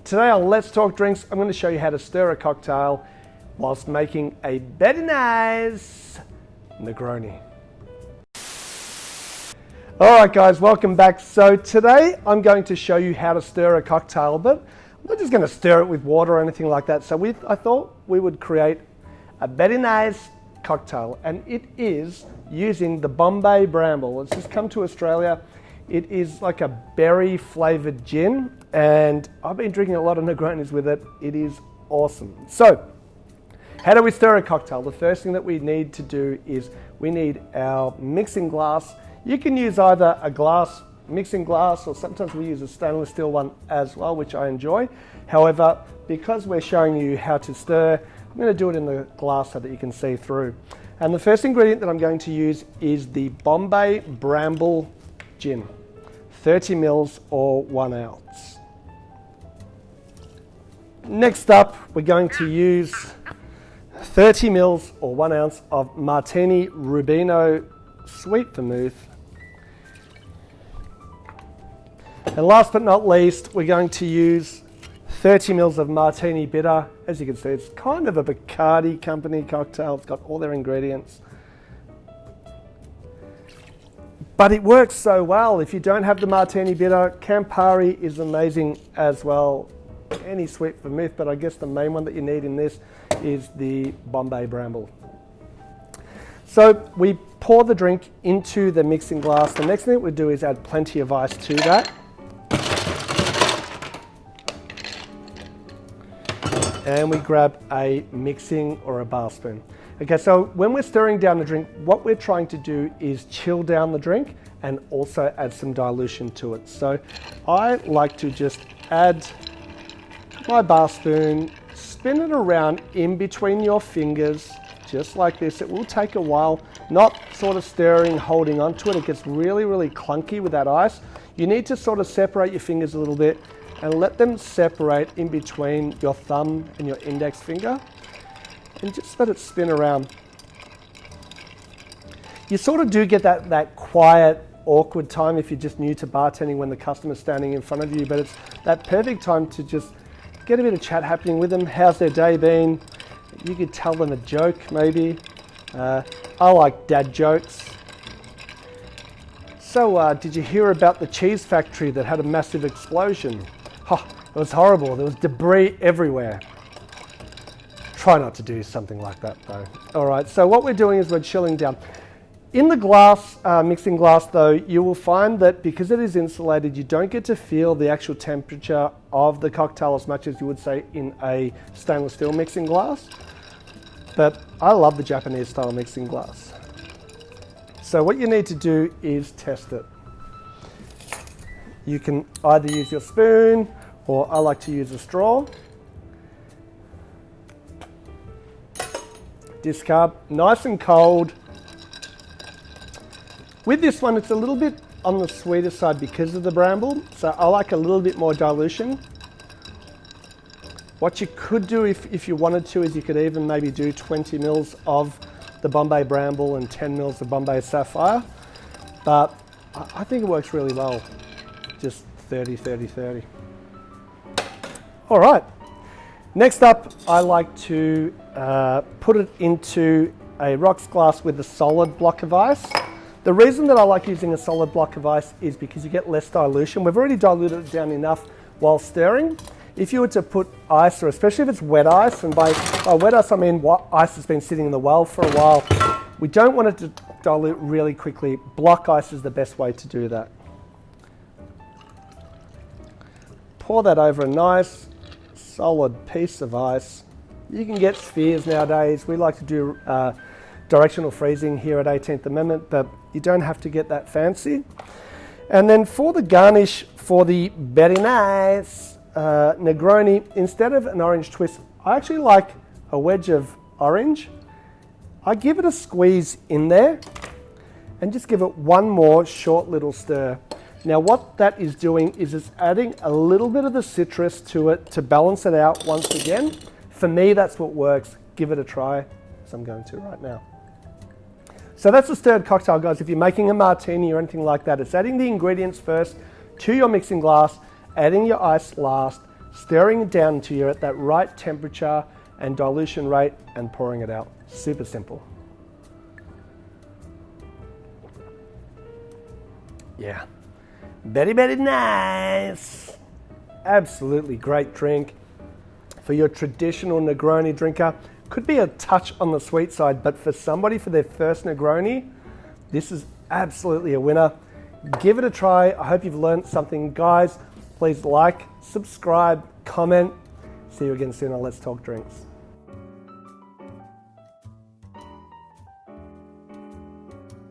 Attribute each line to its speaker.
Speaker 1: Today on Let's Talk Drinks, I'm going to show you how to stir a cocktail whilst making a Berry Nice Negroni. Alright guys, welcome back. So today I'm going to show you how to stir a cocktail, but I'm not just going to stir it with water or anything like that. So I thought we would create a Berry Nice cocktail, and it is using the Bombay Bramble. It's just come to Australia. It is like a berry flavored gin, and I've been drinking a lot of Negronis with it. It is awesome. So, how do we stir a cocktail? The first thing that we need to do is we need our mixing glass. You can use either a mixing glass, or sometimes we use a stainless steel one as well, which I enjoy. However, because we're showing you how to stir, I'm going to do it in the glass so that you can see through. And the first ingredient that I'm going to use is the Bombay Bramble Gin, 30 mils or 1 ounce. Next up, we're going to use 30 mils or 1 ounce of Martini Rubino Sweet Vermouth. And last but not least, we're going to use 30 mils of Martini Bitter. As you can see, it's kind of a Bacardi company cocktail. It's got all their ingredients. But it works so well. If you don't have the Martini Bitter, Campari is amazing as well. Any sweet vermouth, but I guess the main one that you need in this is the Bombay Bramble. So we pour the drink into the mixing glass. The next thing that we do is add plenty of ice to that. And we grab a mixing or a bar spoon. Okay, so when we're stirring down the drink, what we're trying to do is chill down the drink and also add some dilution to it. So I like to just add my bar spoon, spin it around in between your fingers, just like this. It will take a while, not sort of stirring, holding onto it. It gets really, really clunky with that ice. You need to sort of separate your fingers a little bit and let them separate in between your thumb and your index finger, and just let it spin around. You sort of do get that quiet, awkward time if you're just new to bartending when the customer's standing in front of you, but it's that perfect time to just get a bit of chat happening with them. How's their day been? You could tell them a joke maybe. I like dad jokes. So did you hear about the cheese factory that had a massive explosion? Oh, it was horrible. There was debris everywhere. Try not to do something like that though. All right, so what we're doing is we're chilling down. In the glass, mixing glass though, you will find that because it is insulated, you don't get to feel the actual temperature of the cocktail as much as you would say in a stainless steel mixing glass. But I love the Japanese style mixing glass. So what you need to do is test it. You can either use your spoon, or I like to use a straw. Discard, nice and cold. With this one, it's a little bit on the sweeter side because of the bramble, so I like a little bit more dilution. What you could do if you wanted to is you could even maybe do 20 mils of the Bombay Bramble and 10 mils of Bombay Sapphire, but I think it works really well, just 30, 30, 30. All right, next up, I like to put it into a rocks glass with a solid block of ice. The reason that I like using a solid block of ice is because you get less dilution. We've already diluted it down enough while stirring. If you were to put ice, or especially if it's wet ice, and by wet ice I mean ice that's been sitting in the well for a while, we don't want it to dilute really quickly. Block ice is the best way to do that. Pour that over a nice solid piece of ice. You can get spheres nowadays. We like to do directional freezing here at 18th Amendment, but you don't have to get that fancy. And then for the garnish for the Berry Nice Negroni, instead of an orange twist, I actually like a wedge of orange. I give it a squeeze in there and just give it one more short little stir. Now what that is doing is it's adding a little bit of the citrus to it to balance it out once again. For me, that's what works. Give it a try, as I'm going to right now. So that's a stirred cocktail, guys. If you're making a martini or anything like that, it's adding the ingredients first to your mixing glass, adding your ice last, stirring it down until you're at that right temperature and dilution rate and pouring it out. Super simple. Yeah, very, very nice. Absolutely great drink for your traditional Negroni drinker. Could be a touch on the sweet side, but for somebody for their first Negroni, this is absolutely a winner. Give it a try. I hope you've learned something. Guys, please like, subscribe, comment. See you again soon on Let's Talk Drinks.